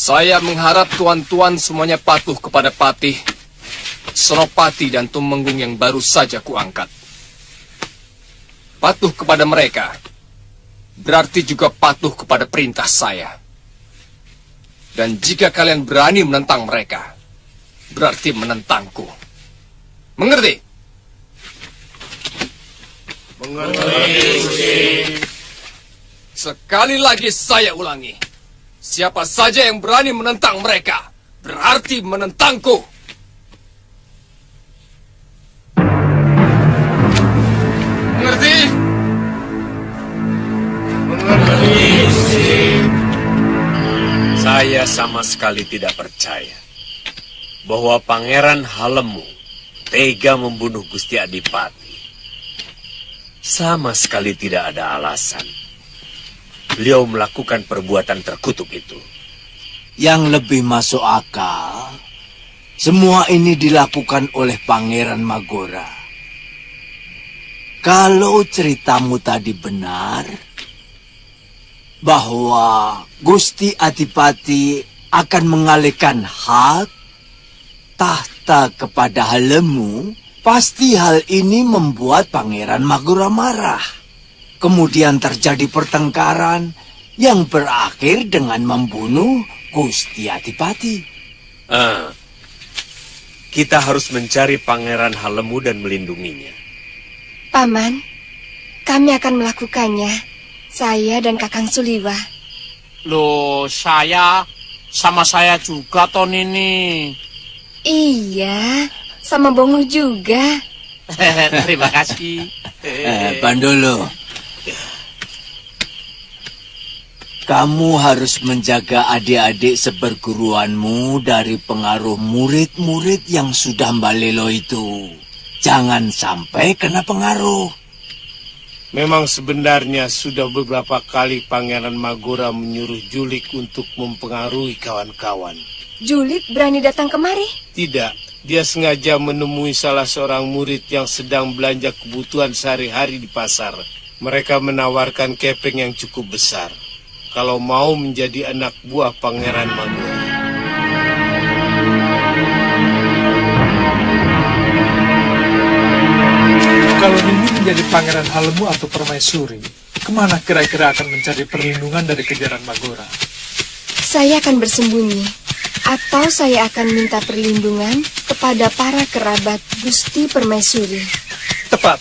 Saya mengharap tuan-tuan semuanya patuh kepada Patih, Senopati dan Tumenggung yang baru saja kuangkat. Patuh kepada mereka berarti juga patuh kepada perintah saya. Dan jika kalian berani menentang mereka, berarti menentangku. Mengerti? Mengerti. Sekali lagi saya ulangi. Siapa saja yang berani menentang mereka, berarti menentangku. Mengerti? Mengerti. Saya sama sekali tidak percaya bahwa Pangeran Halemu tega membunuh Gusti Adipati. Sama sekali tidak ada alasan beliau melakukan perbuatan terkutuk itu. Yang lebih masuk akal, semua ini dilakukan oleh Pangeran Magora. Kalau ceritamu tadi benar, bahwa Gusti Adipati akan mengalihkan hak tahta kepada Halemu, pasti hal ini membuat Pangeran Magora marah. Kemudian terjadi pertengkaran yang berakhir dengan membunuh Gusti Adipati. Kita harus mencari Pangeran Halemu dan melindunginya. Paman, kami akan melakukannya. Saya dan Kakang Suliwa. Loh, sama saya juga, Tonini. Iya, sama Bongo juga. Terima kasih. Bandolo, kamu harus menjaga adik-adik seperguruanmu dari pengaruh murid-murid yang sudah mbalelo itu. Jangan sampai kena pengaruh. Memang sebenarnya sudah beberapa kali Pangeran Magora menyuruh Julik untuk mempengaruhi kawan-kawan. Julik berani datang kemari? Tidak, dia sengaja menemui salah seorang murid yang sedang belanja kebutuhan sehari-hari di pasar. Mereka menawarkan kepeng yang cukup besar kalau mau menjadi anak buah Pangeran Magora. Kalau Nini menjadi Pangeran Halemu atau Permaisuri, kemana kira-kira akan mencari perlindungan dari kejaran Magora? Saya akan bersembunyi, atau saya akan minta perlindungan kepada para kerabat Gusti Permaisuri. Tepat.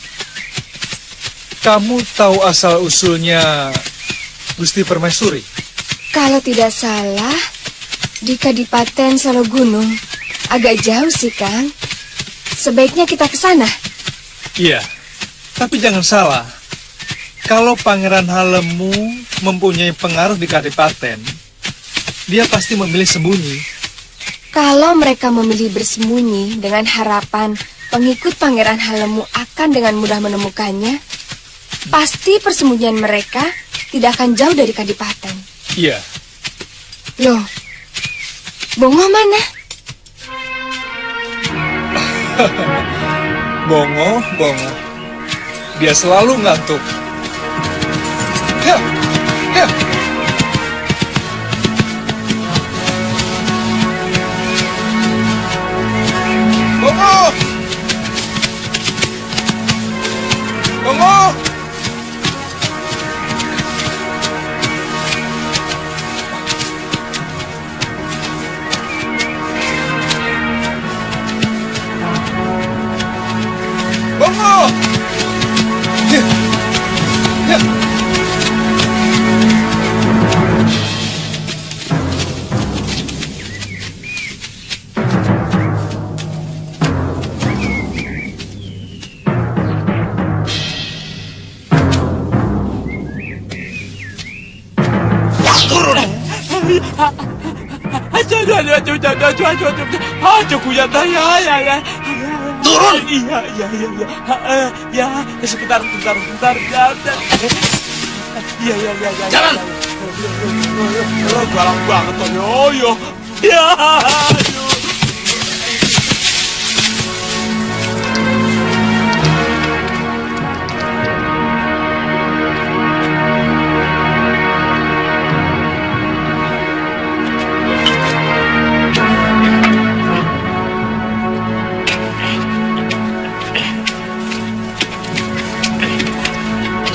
Kamu tahu asal-usulnya Gusti Permaisuri? Kalau tidak salah, di Kadipaten Salogunung. Agak jauh sih, Kang. Sebaiknya kita ke sana. Iya, tapi jangan salah. Kalau Pangeran Halemu mempunyai pengaruh di Kadipaten, dia pasti memilih sembunyi. Kalau mereka memilih bersembunyi dengan harapan pengikut Pangeran Halemu akan dengan mudah menemukannya, pasti persembunyian mereka tidak akan jauh dari Kadipaten. Iya. Loh, Bongo mana? Bongo. Dia selalu ngantuk. Ya. Bongo! Turun. Ya, sebentar. Ya. Jalan. Galak banget toh, yo. Ya.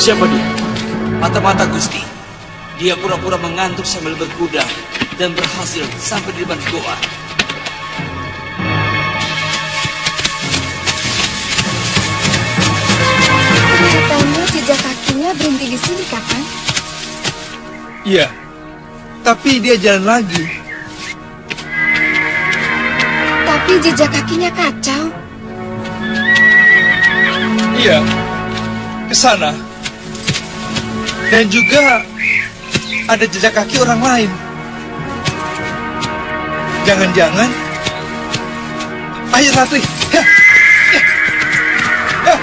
Siapa dia? Mata-mata Gusti. Dia pura-pura mengantuk sambil berkuda dan berhasil sampai di depan goa. Kelihatannya jejak kakinya berhenti di sini, Kakang. Iya, tapi dia jalan lagi. Tapi jejak kakinya kacau. Iya, ke sana. Dan juga ada jejak kaki orang lain. Jangan-jangan. Ayo Ratri. Ya. Ya. Ya.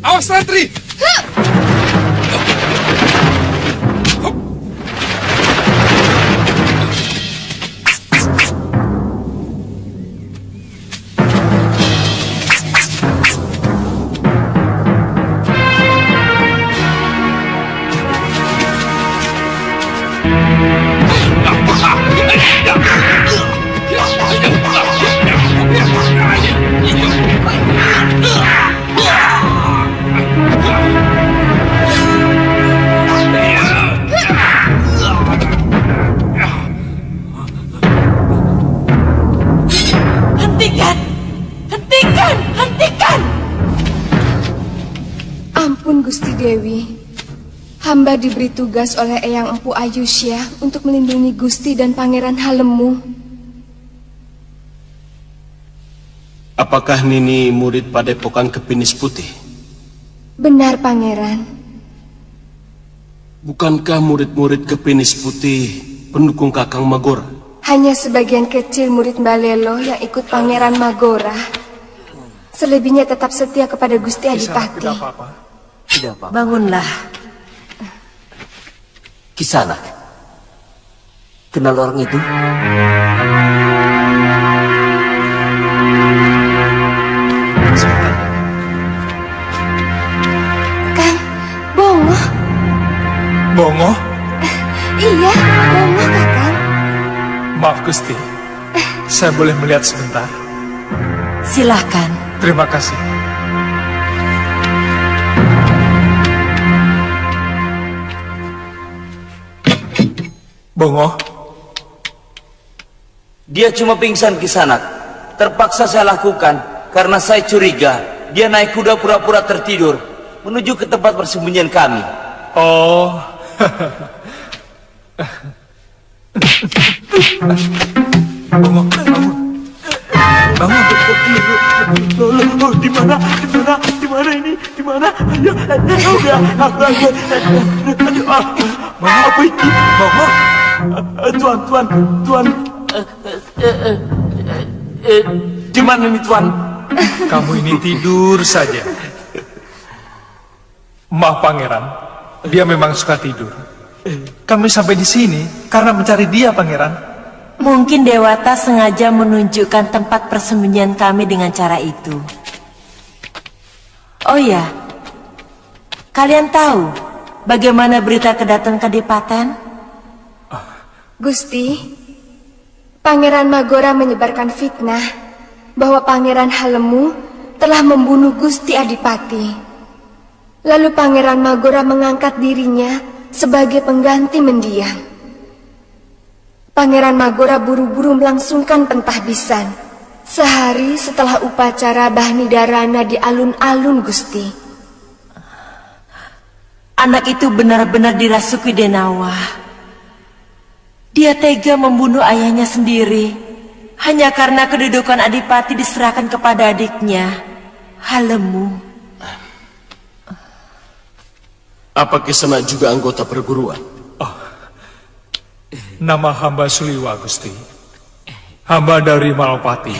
Awas Ratri. Hentikan! Ampun Gusti Dewi. Hamba diberi tugas oleh Eyang Empu Ayusya untuk melindungi Gusti dan Pangeran Halemu. Apakah Nini murid Padepokan Kepinis Putih? Benar, Pangeran. Bukankah murid-murid Kepinis Putih pendukung Kakang Magora? Hanya sebagian kecil murid Mbalelo yang ikut Pangeran Magora. Selebihnya tetap setia kepada Gusti Adipati. Tidak apa-apa. Tidak apa-apa. Bangunlah. Kisana. Kenal orang itu? Kang, Bongo. Bongo? Iya, Bongo, Kakang. Maaf Gusti. Saya boleh melihat sebentar? Silahkan. Terima kasih. Bongo? Dia cuma pingsan Kisanak. Terpaksa saya lakukan karena saya curiga dia naik kuda pura-pura tertidur menuju ke tempat persembunyian kami. Oh. Bongo, bangun. Bangun. Di mana ini? Di mana? Ayo, udah. Apa ini? Bongo. Tuan. Di mana nih, Tuan? Kamu ini tidur saja. Maaf Pangeran, dia memang suka tidur. Kami sampai di sini karena mencari dia, Pangeran. Mungkin Dewata sengaja menunjukkan tempat persembunyian kami dengan cara itu. Oh ya, kalian tahu bagaimana berita kedatangan Kadipaten? Gusti, Pangeran Magora menyebarkan fitnah bahwa Pangeran Halemu telah membunuh Gusti Adipati. Lalu Pangeran Magora mengangkat dirinya sebagai pengganti mendiang. Pangeran Magora buru-buru melangsungkan pentahbisan sehari setelah upacara Bahnidarana di alun-alun, Gusti. Anak itu benar-benar dirasuki Denawa. Dia tega membunuh ayahnya sendiri Hanya karena kedudukan Adipati diserahkan kepada adiknya, Halemu. Apa Kisanak juga anggota perguruan? Nama hamba Suliwa, Gusti. Hamba dari Malapati.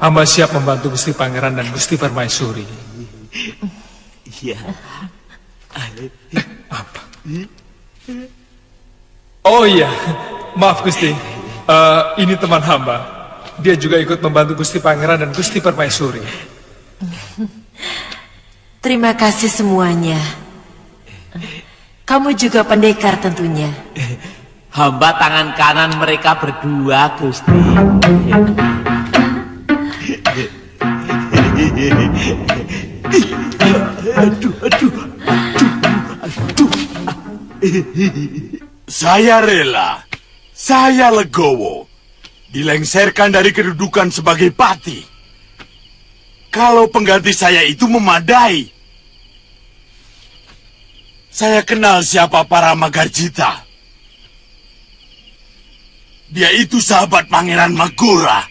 Hamba siap membantu Gusti Pangeran dan Gusti Permaisuri. Iya. Apa? Oh iya, maaf Gusti. Ini teman hamba. Dia juga ikut membantu Gusti Pangeran dan Gusti Permaisuri. Terima kasih semuanya. Kamu juga pendekar tentunya. Hamba tangan kanan mereka berdua, Gusti. Saya rela, saya legowo, dilengsarkan dari kedudukan sebagai pati. Kalau pengganti saya itu memadai. Saya kenal siapa Paramagarjita. Dia itu sahabat Pangeran Magora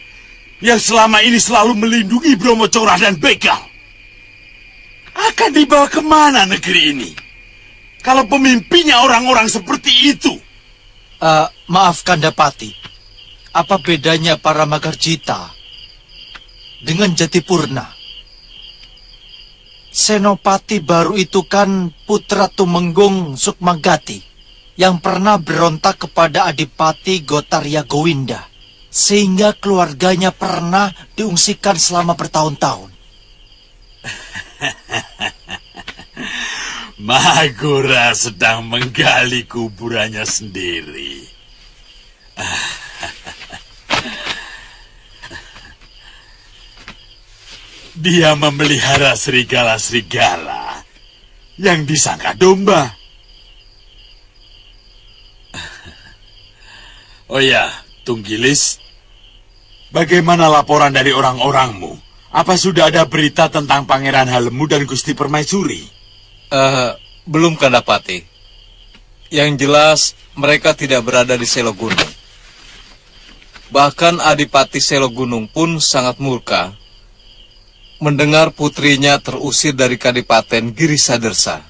yang selama ini selalu melindungi Brahmacora dan begal. Akan dibawa kemana negeri ini kalau pemimpinnya orang-orang seperti itu? Maaf Kandapati, apa bedanya Paramagarjita dengan Jatipurna? Senopati baru itu kan putra Tumenggung Sukmagati yang pernah berontak kepada Adipati Gotarya Gowinda, sehingga keluarganya pernah diungsikan selama bertahun-tahun. Magora sedang menggali kuburannya sendiri. Dia memelihara serigala-serigala yang disangka domba. Oh ya, Tunggilis, bagaimana laporan dari orang-orangmu? Apa sudah ada berita tentang Pangeran Halemu dan Gusti Permaisuri? Belum Kandapati. Yang jelas mereka tidak berada di Selo Gunung. Bahkan Adipati Selo Gunung pun sangat murka mendengar putrinya terusir dari Kadipaten Girisadersa.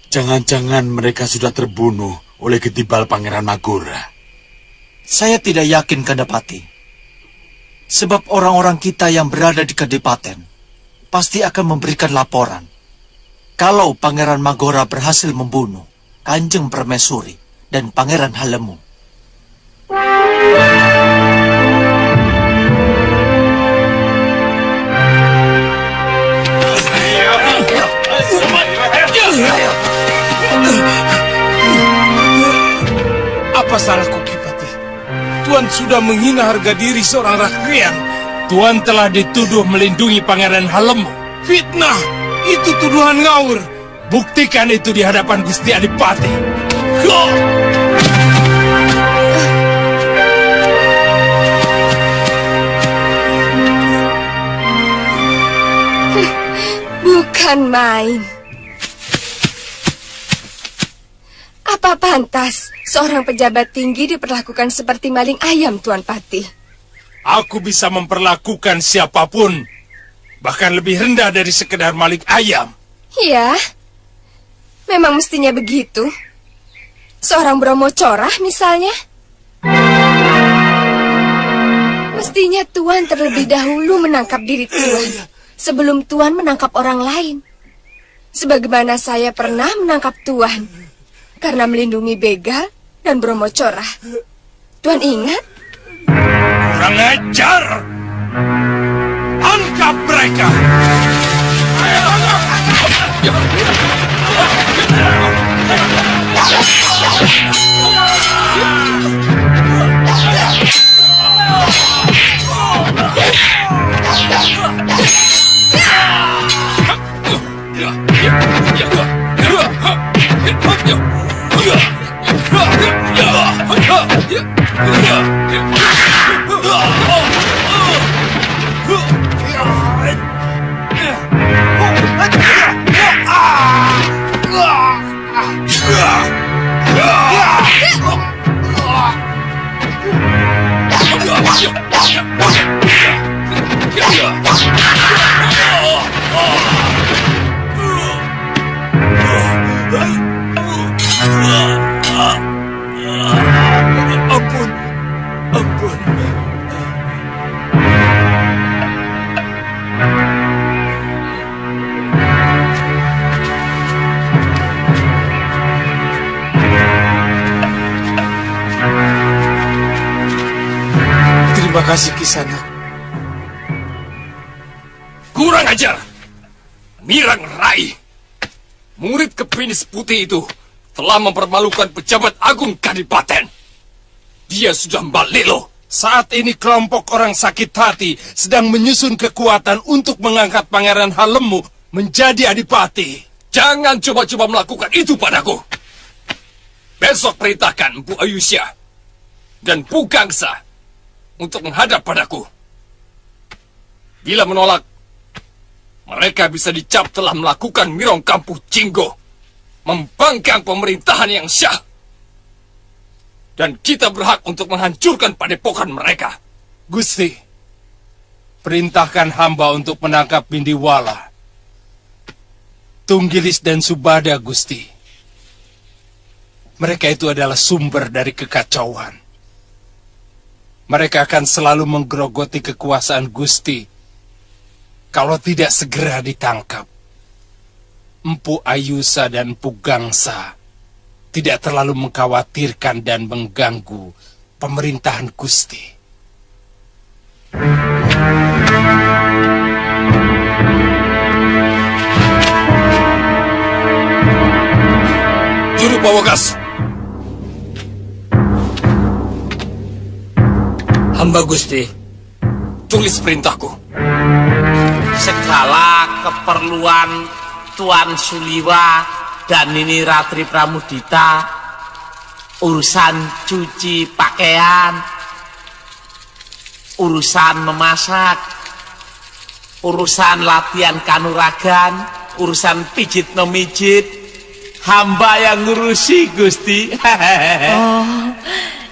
Jangan-jangan mereka sudah terbunuh oleh ketibal Pangeran Magora. Saya tidak yakin Kandapati. Sebab orang-orang kita yang berada di Kadipaten pasti akan memberikan laporan kalau Pangeran Magora berhasil membunuh Kanjeng Permaisuri dan Pangeran Halemu. Apa salahku, Kipati? Tuan sudah menghina harga diri seorang rakyat. Tuan telah dituduh melindungi Pangeran Halemu. Fitnah! Itu tuduhan ngawur. Buktikan itu di hadapan Gusti Adipati. Bukan main. Apa pantas seorang pejabat tinggi diperlakukan seperti maling ayam, Tuan Pati? Aku bisa memperlakukan siapapun, bahkan lebih rendah dari sekedar maling ayam. Ya, memang mestinya begitu. Seorang Brahmacora misalnya. Mestinya Tuan terlebih dahulu menangkap diri Tuan sebelum Tuan menangkap orang lain. Sebagaimana saya pernah menangkap Tuan karena melindungi begal dan Brahmacora. Tuan ingat? Kurang ajar! Angkat mereka! Terima kasih Kisanak. Kurang ajar. Mirang Rai, murid Kepenis Putih itu telah mempermalukan pejabat agung Kadipaten. Dia sudah balelo. Saat ini kelompok orang sakit hati sedang menyusun kekuatan untuk mengangkat Pangeran Halemu menjadi adipati. Jangan coba-coba melakukan itu padaku. Besok perintahkan Empu Ayusya dan Pu Gangsa untuk menghadap padaku. Bila menolak, mereka bisa dicap telah melakukan Mirong Kampuh Jinggo, membangkang pemerintahan yang syah. Dan kita berhak untuk menghancurkan padepokan mereka. Gusti, perintahkan hamba untuk menangkap Bindiwala, Tunggilis dan Subada, Gusti. Mereka itu adalah sumber dari kekacauan. Mereka akan selalu menggerogoti kekuasaan Gusti kalau tidak segera ditangkap. Empu Ayusa dan Empu Gangsa tidak terlalu mengkhawatirkan dan mengganggu pemerintahan Gusti. Juru Pawagas. Hamba Gusti. Tulis perintahku. Segala keperluan Tuan Suliwa dan Nini Ratri Pramudita, urusan cuci pakaian, urusan memasak, urusan latihan kanuragan, urusan pijit memijit, hamba yang ngurusi, Gusti. Oh,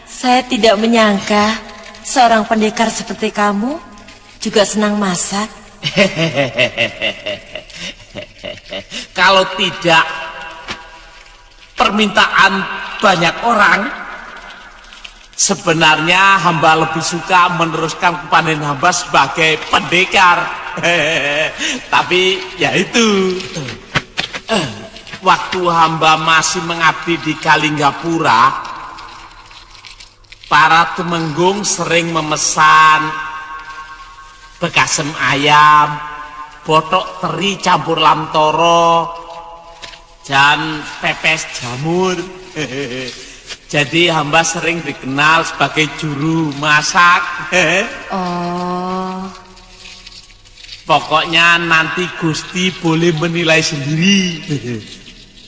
saya tidak menyangka seorang pendekar seperti kamu juga senang masak. Kalau tidak permintaan banyak orang, sebenarnya hamba lebih suka meneruskan kepanen hamba sebagai pendekar. Tapi ya itu, waktu hamba masih mengabdi di Kalinggapura, para tumenggung sering memesan bekasem ayam, botok teri campur lamtoro, dan pepes jamur. Jadi hamba sering dikenal sebagai juru masak. Oh, Pokoknya nanti Gusti boleh menilai sendiri.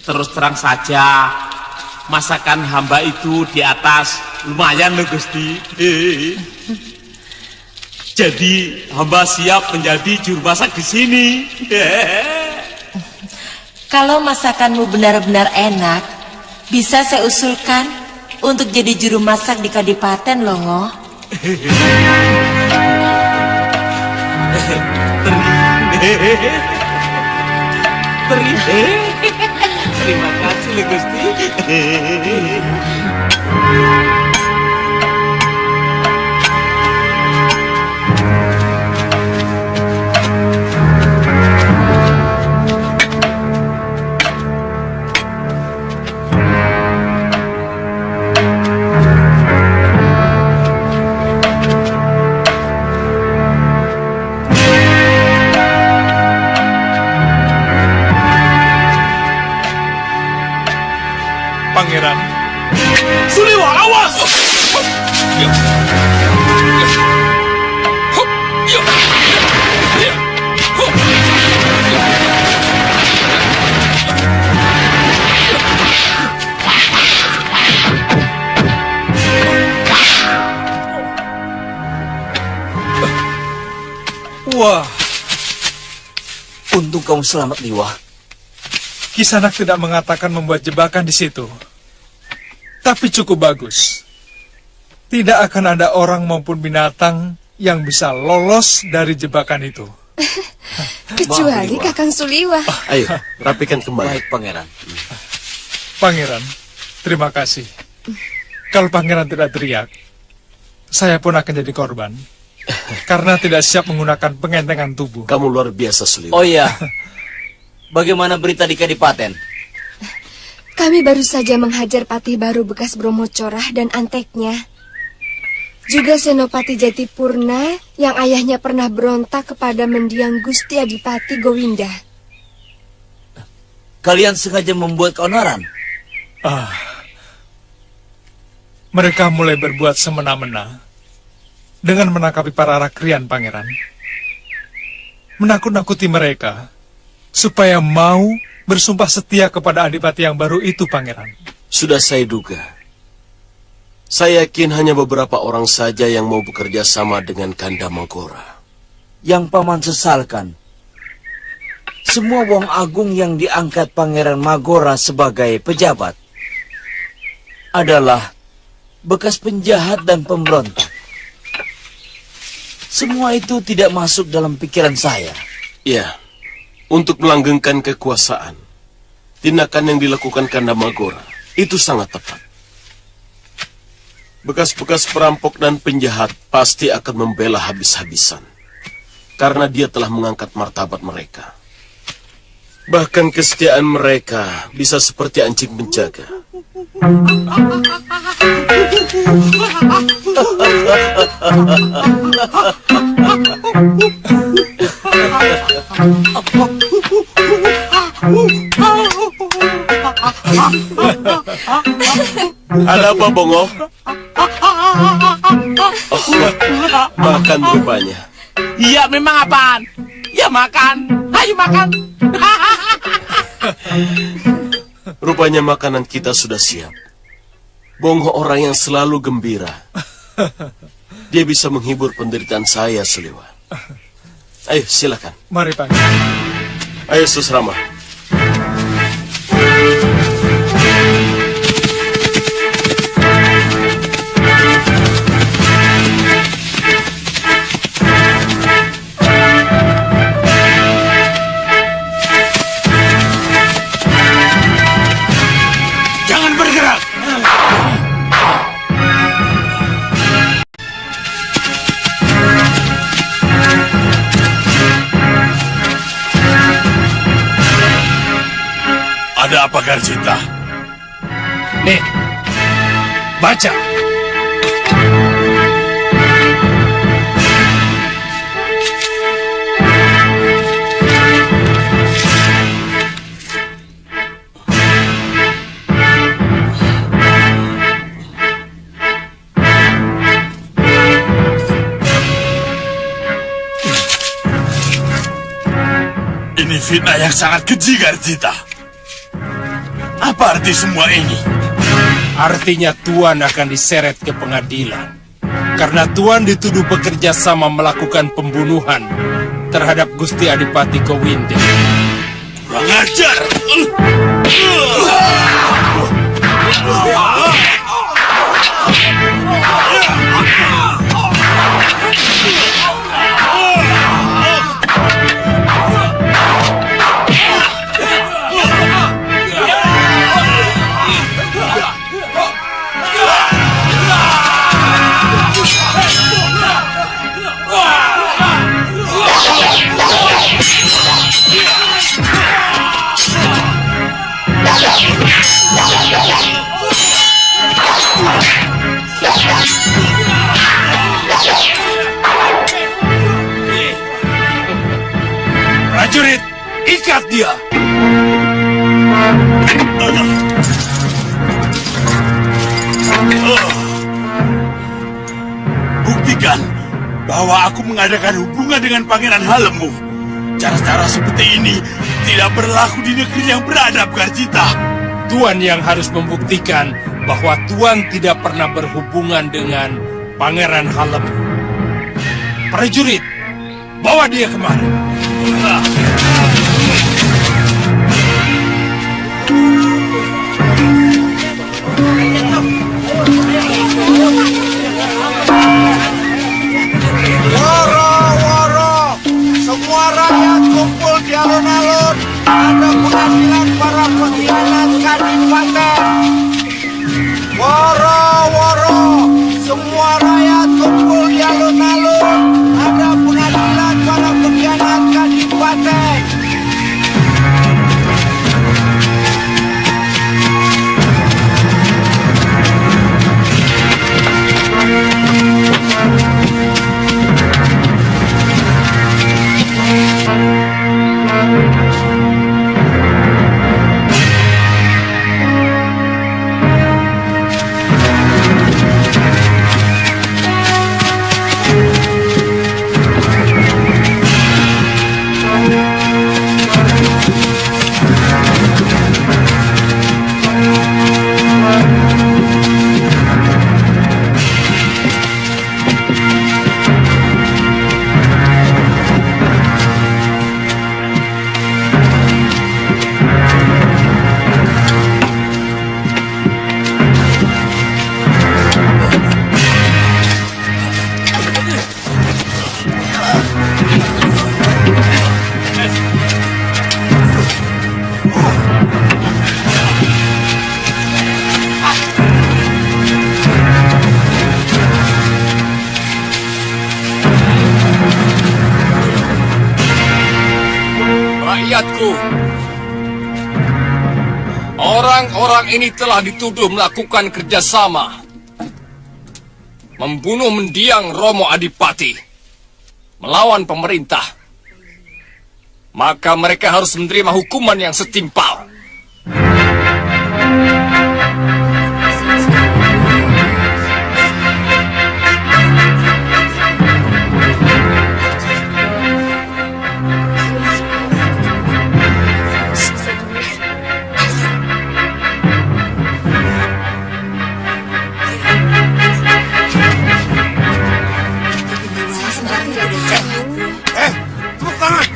Terus terang saja, masakan hamba itu di atas lumayan loh Gusti. Jadi hamba siap menjadi juru masak di sini. kalau masakanmu benar-benar enak, bisa saya usulkan untuk jadi juru masak di Kadipaten, Longo. Terima kasih loh Gusti. Pangeran. Suliwa, awas! Wah, Untung kamu selamat, Liwa. Kisanak tidak mengatakan membuat jebakan di situ. Tapi cukup bagus. Tidak akan ada orang maupun binatang yang bisa lolos dari jebakan itu. Kecuali Kakang Suliwa. Ayo, rapikan kembali. Baik, Pangeran. Pangeran, terima kasih. Kalau Pangeran tidak teriak, saya pun akan jadi korban. Karena tidak siap menggunakan pengentengan tubuh. Kamu luar biasa, Suliwa. Oh iya, bagaimana berita di Kadipaten? Kami baru saja menghajar patih baru bekas Bromo Corah dan anteknya. Juga Senopati Jatipurna yang ayahnya pernah berontak kepada mendiang Gusti Adipati Gowinda. Kalian sengaja membuat keonaran? Mereka mulai berbuat semena-mena dengan menangkapi para rakrian, Pangeran. Menakut-nakuti mereka supaya mau bersumpah setia kepada adipati yang baru itu, Pangeran. Sudah saya duga. Saya yakin hanya beberapa orang saja yang mau bekerja sama dengan Kanda Magora. Yang Paman sesalkan, semua wong agung yang diangkat Pangeran Magora sebagai pejabat adalah bekas penjahat dan pemberontak. Semua itu tidak masuk dalam pikiran saya. Ya, untuk melanggengkan kekuasaan, tindakan yang dilakukan Kanda Magora itu sangat tepat. Bekas-bekas perampok dan penjahat pasti akan membela habis-habisan, karena dia telah mengangkat martabat mereka. Bahkan kesetiaan mereka bisa seperti anjing penjaga. Ada apa, Bongo? Makan rupanya. Iya, memang apaan? Ya makan. Ayo makan. Rupanya makanan kita sudah siap. Bongo orang yang selalu gembira. Dia bisa menghibur penderitaan saya, Seliwa. Ayo, silakan. Mari, Pangeran. Ayo, Susrama. Jangan bergerak. Ada apa, Garjita? Nih, baca. Ini fitnah yang sangat keji, Garjita. Apa arti semua ini? Artinya Tuan akan diseret ke pengadilan. Karena Tuan dituduh bekerja sama melakukan pembunuhan terhadap Gusti Adipati Gowinda. Kurang ajar! Prajurit, ikat dia! Buktikan bahwa aku mengadakan hubungan dengan Pangeran Halemu. Cara-cara seperti ini tidak berlaku di negeri yang beradab, Garjita. Tuan yang harus membuktikan bahwa Tuan tidak pernah berhubungan dengan Pangeran Halem. Prajurit, bawa dia kemari. Woro-woro, semua rakyat kumpul di alun-alun. Ada pengadilan para pengkhianat kadipaten. Woro-woro, semua rakyat kumpul di alun-alun. Ada pengadilan para pengkhianat kadipaten. Guru. Orang-orang ini telah dituduh melakukan kerjasama, membunuh mendiang Romo Adipati, melawan pemerintah. Maka mereka harus menerima hukuman yang setimpal. Tepuk tangan!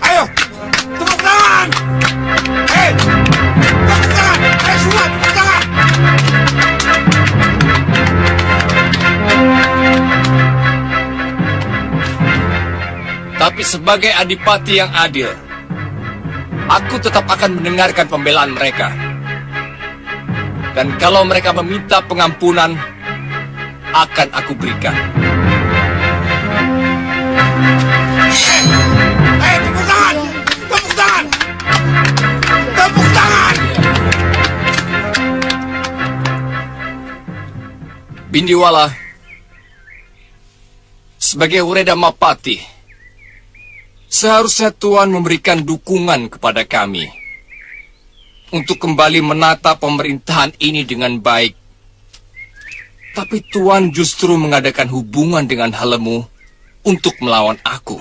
Ayo! Tepuk tangan! Tepuk tangan! Ayo semua, tepuk tangan! Tapi sebagai adipati yang adil, aku tetap akan mendengarkan pembelaan mereka. Dan kalau mereka meminta pengampunan, akan aku berikan. Tepuk tangan! Tepuk tangan! Tepuk tangan! Bindiwala, sebagai Ureda Mapati, seharusnya Tuan memberikan dukungan kepada kami untuk kembali menata pemerintahan ini dengan baik. Tapi Tuan justru mengadakan hubungan dengan Halemu untuk melawan aku.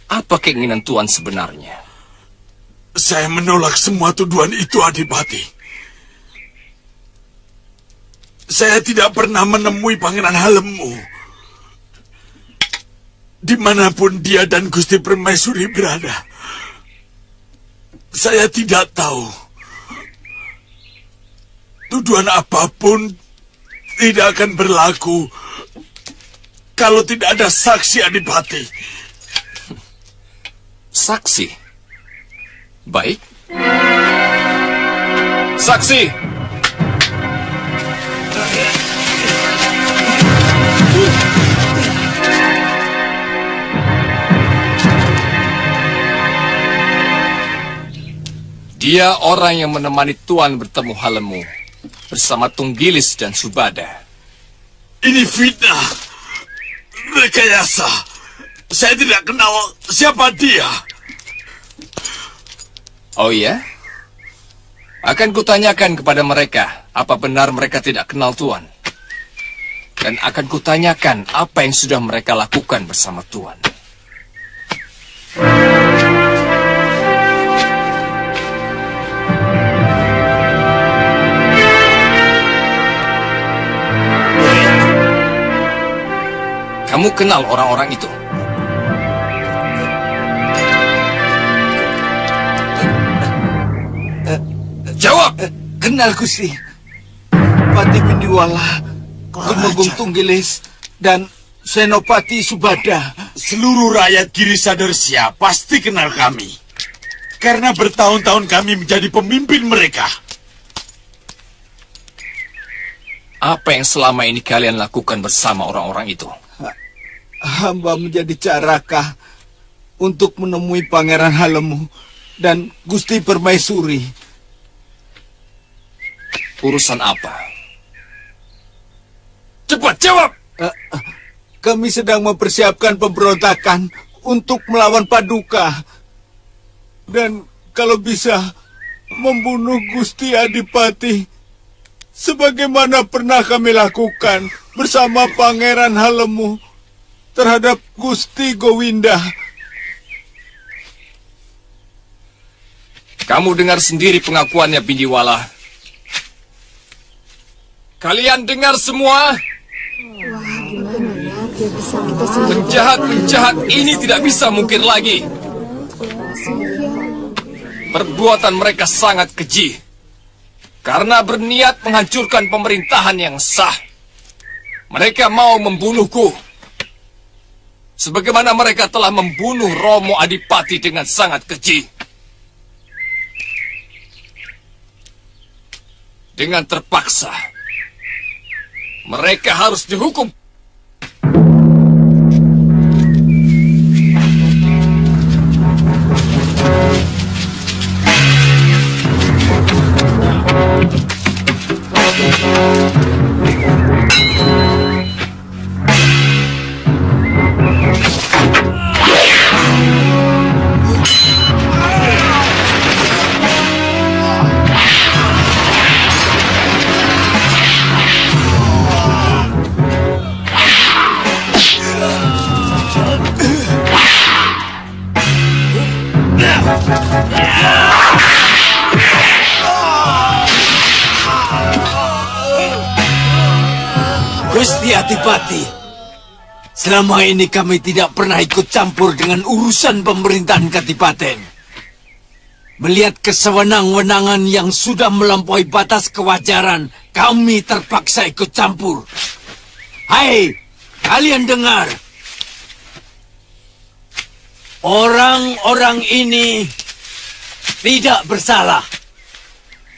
Apa keinginan Tuan sebenarnya? Saya menolak semua tuduhan itu, Adipati. Saya tidak pernah menemui Pangeran Halemu. Dimanapun dia dan Gusti Permaisuri berada, saya tidak tahu. Tuduhan apapun tidak akan berlaku kalau tidak ada saksi, Adipati. Saksi? Baik. Saksi! Dia orang yang menemani Tuan bertemu Halemu bersama Tunggilis dan Subada. Ini fitnah, rekayasa. Saya tidak kenal siapa dia. Oh iya? Akan kutanyakan kepada mereka apa benar mereka tidak kenal Tuan. Dan akan kutanyakan apa yang sudah mereka lakukan bersama Tuan. Kamu kenal orang-orang itu? Jawab! Kenal, Gusti. Pati Bindiwala, Tumenggung Tunggilis, dan Senopati Subada. Seluruh rakyat Girisa Dersia pasti kenal kami. Karena bertahun-tahun kami menjadi pemimpin mereka. Apa yang selama ini kalian lakukan bersama orang-orang itu? Hamba menjadi carakah untuk menemui Pangeran Halemu dan Gusti Permaisuri. Urusan apa? Cepat jawab! Kami sedang mempersiapkan pemberontakan untuk melawan Paduka. Dan kalau bisa membunuh Gusti Adipati sebagaimana pernah kami lakukan bersama Pangeran Halemu terhadap Gusti Gowinda. Kamu dengar sendiri pengakuannya, Bindiwala. Kalian dengar semua? Penjahat-penjahat ini tidak bisa mungkir lagi. Perbuatan mereka sangat keji. Karena berniat menghancurkan pemerintahan yang sah. Mereka mau membunuhku. Sebagaimana mereka telah membunuh Romo Adipati dengan sangat keji. Dengan terpaksa, mereka harus dihukum. Gusti Adipati, selama ini kami tidak pernah ikut campur dengan urusan pemerintahan Kadipaten. Melihat kesewenang-wenangan yang sudah melampaui batas kewajaran, kami terpaksa ikut campur. Hai, kalian dengar. Orang-orang ini tidak bersalah.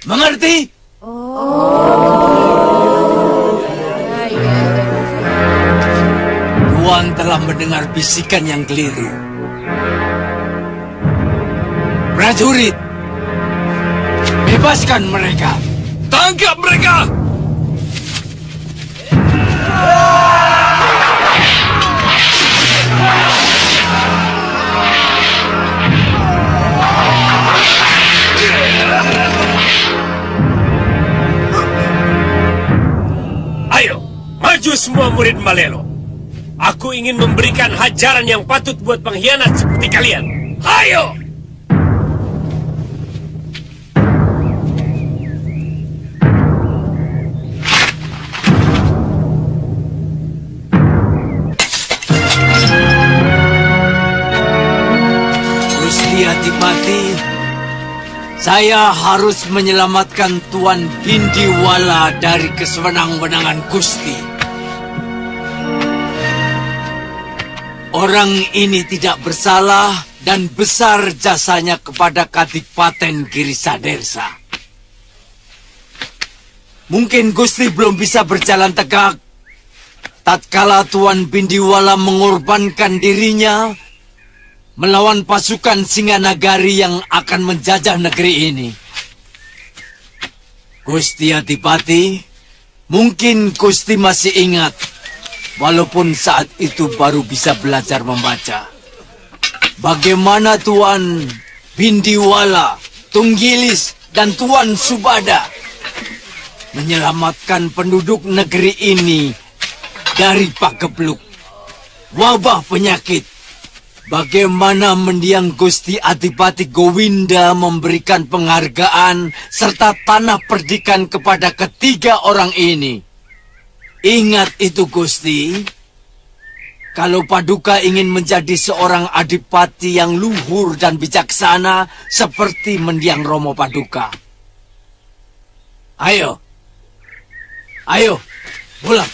Mengerti? Tuan telah mendengar bisikan yang keliru. Prajurit, bebaskan mereka. Tangkap mereka! Ayo, maju semua murid Malelo. Aku ingin memberikan hajaran yang patut buat pengkhianat seperti kalian. Ayo! Gusti Adipati, saya harus menyelamatkan Tuan Bindiwala dari kesewenang-wenangan Gusti. Orang ini tidak bersalah dan besar jasanya kepada Kadipaten Girisadersa. Mungkin Gusti belum bisa berjalan tegak tatkala Tuan Bindiwala mengorbankan dirinya melawan pasukan Singanagari yang akan menjajah negeri ini. Gusti Adipati, mungkin Gusti masih ingat, walaupun saat itu baru bisa belajar membaca, bagaimana Tuan Bindiwala, Tunggilis, dan Tuan Subada menyelamatkan penduduk negeri ini dari pagebluk, wabah penyakit. Bagaimana mendiang Gusti Adipati Gowinda memberikan penghargaan serta tanah perdikan kepada ketiga orang ini. Ingat itu, Gusti. Kalau Paduka ingin menjadi seorang adipati yang luhur dan bijaksana seperti mendiang Romo Paduka. Ayo. Ayo, pulang.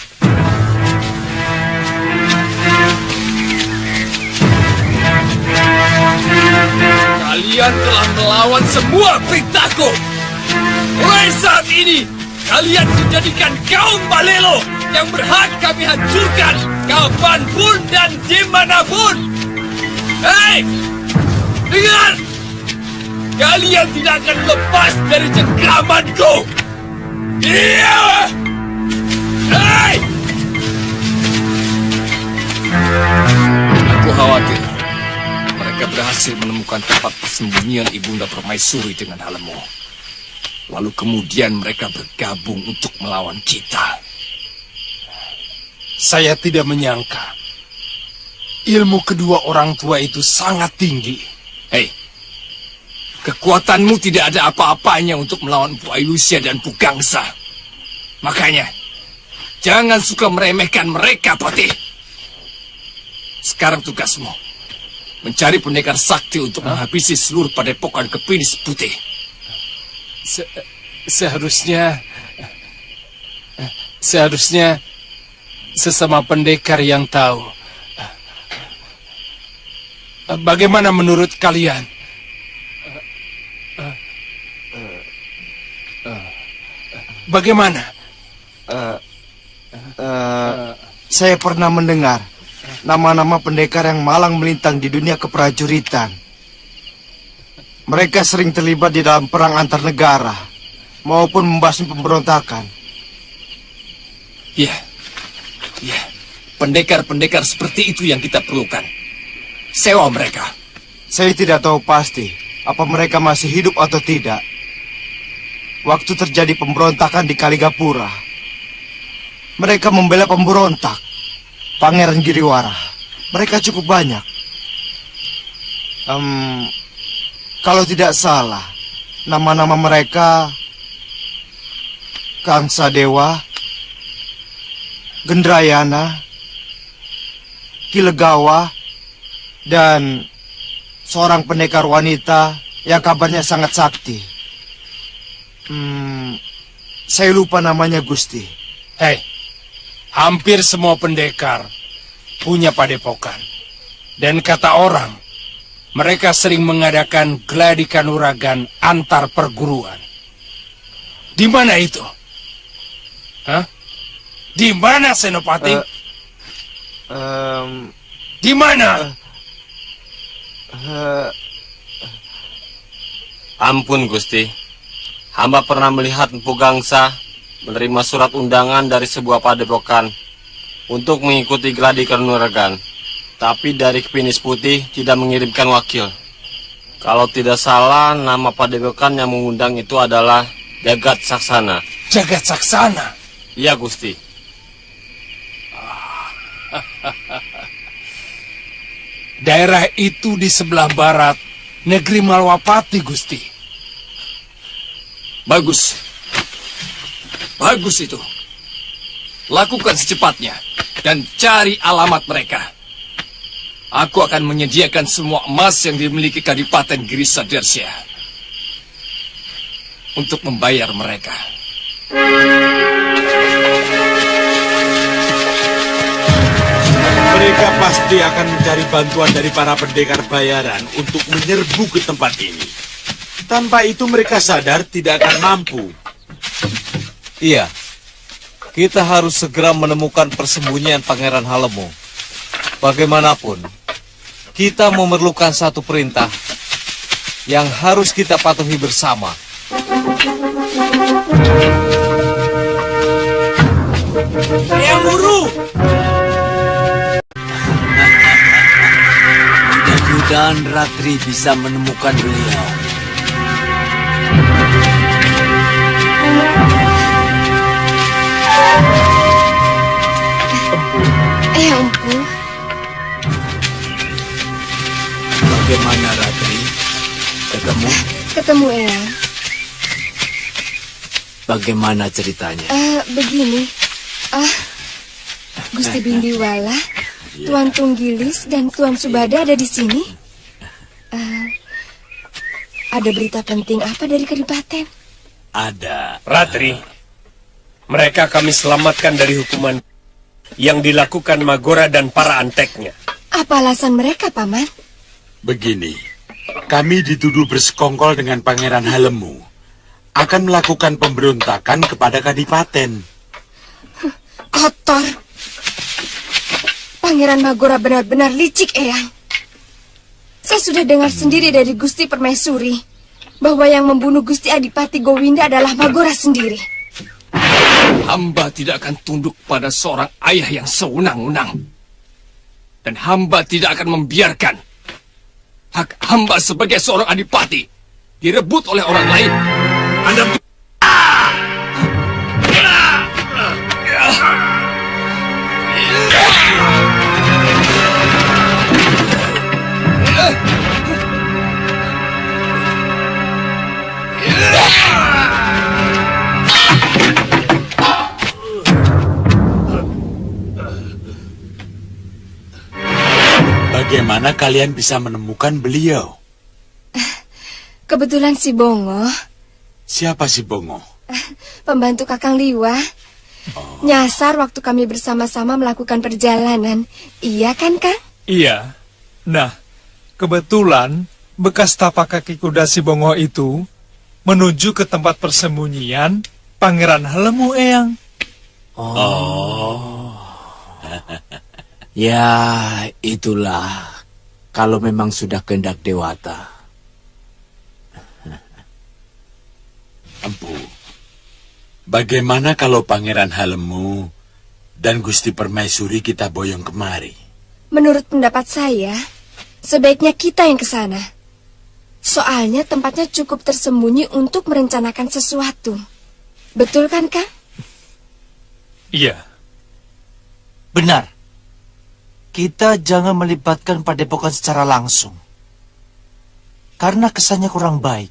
Kalian telah melawan semua perintahku. Mulai saat ini, kalian dijadikan kaum Malelo yang berhak kami hancurkan kapanpun dan dimanapun. Hei, dengar! Kalian tidak akan lepas dari cengkramanku. Iya! Hei! Aku khawatir mereka berhasil menemukan tempat persembunyian Ibunda Permaisuri dengan Halemu. Lalu kemudian mereka bergabung untuk melawan kita. Saya tidak menyangka ilmu kedua orang tua itu sangat tinggi. Hei, kekuatanmu tidak ada apa-apanya untuk melawan Empu Ailusia dan Empu Gangsa. Makanya, jangan suka meremehkan mereka, Patih. Sekarang tugasmu mencari pendekar sakti untuk menghabisi seluruh padepokan Kepinis Putih. Seharusnya sesama pendekar yang tahu. Bagaimana menurut kalian? Bagaimana? Saya pernah mendengar nama-nama pendekar yang malang melintang di dunia keprajuritan. Mereka sering terlibat di dalam perang antar negara maupun membasmi pemberontakan. Ya, pendekar-pendekar seperti itu yang kita perlukan. Sewa mereka. Saya tidak tahu pasti apa mereka masih hidup atau tidak. Waktu terjadi pemberontakan di Kaligapura, mereka membela pemberontak, Pangeran Giriwara. Mereka cukup banyak. Kalau tidak salah, nama-nama mereka Kang Sadewa, Gendrayana, Kilegawa, dan seorang pendekar wanita yang kabarnya sangat sakti. Saya lupa namanya, Gusti. Hei, hampir semua pendekar punya padepokan. Dan kata orang, mereka sering mengadakan gladi kanuragan antar perguruan. Di mana itu? Hah? Di mana, Senopati? Di mana? Ampun, Gusti. Hamba pernah melihat Empu Gangsa menerima surat undangan dari sebuah padepokan untuk mengikuti gladi kanuragan. Tapi dari Kepinis Putih tidak mengirimkan wakil. Kalau tidak salah, nama padepokan yang mengundang itu adalah Jagat Saksana. Jagat Saksana? Iya, Gusti. Daerah itu di sebelah barat negeri Malwapati, Gusti. Bagus. Bagus itu. Lakukan secepatnya dan cari alamat mereka. Aku akan menyediakan semua emas yang dimiliki Kadipaten Girisa Dersya untuk membayar mereka. Mereka pasti akan mencari bantuan dari para pendekar bayaran untuk menyerbu ke tempat ini. Tanpa itu mereka sadar tidak akan mampu. Iya, kita harus segera menemukan persembunyian Pangeran Halemu. Bagaimanapun, kita memerlukan satu perintah yang harus kita patuhi bersama. Yang Guru! Mudah-mudahan Ratri bisa menemukan beliau. Empu. Bagaimana, Ratri? Ketemu Eyang. Bagaimana ceritanya? Begini. Gusti Bindiwala, Tuan Tunggilis, dan Tuan Subada ada di sini. Ada berita penting apa dari Kadipaten? Ada. Ratri, mereka kami selamatkan dari hukuman yang dilakukan Magora dan para anteknya. Apa alasan mereka, Paman? Begini, kami dituduh bersekongkol dengan Pangeran Halemu, akan melakukan pemberontakan kepada Kadipaten. Kotor. Pangeran Magora benar-benar licik, Eyang. Saya sudah dengar sendiri dari Gusti Permaisuri bahwa yang membunuh Gusti Adipati Gowinda adalah Magora sendiri. Hamba tidak akan tunduk pada seorang ayah yang sewenang-wenang. Dan hamba tidak akan membiarkan hak hamba sebagai seorang adipati direbut oleh orang lain. Anda... Bagaimana kalian bisa menemukan beliau? Kebetulan si Bongo, Siapa si Bongo? pembantu Kakang Liwa, nyasar waktu kami bersama-sama melakukan perjalanan. Iya kan, Kang? Iya. Nah, kebetulan bekas tapak kaki kuda si Bongo itu menuju ke tempat persembunyian Pangeran Halemu, Eyang. Ya, itulah. Kalau memang sudah kehendak Dewata. Empu, bagaimana kalau Pangeran Halemu dan Gusti Permaisuri kita boyong kemari. Menurut pendapat saya, sebaiknya kita yang ke sana. Soalnya tempatnya cukup tersembunyi untuk merencanakan sesuatu. Betul kan, Kang? Iya. Benar. Kita jangan melibatkan Padepokan secara langsung. Karena kesannya kurang baik.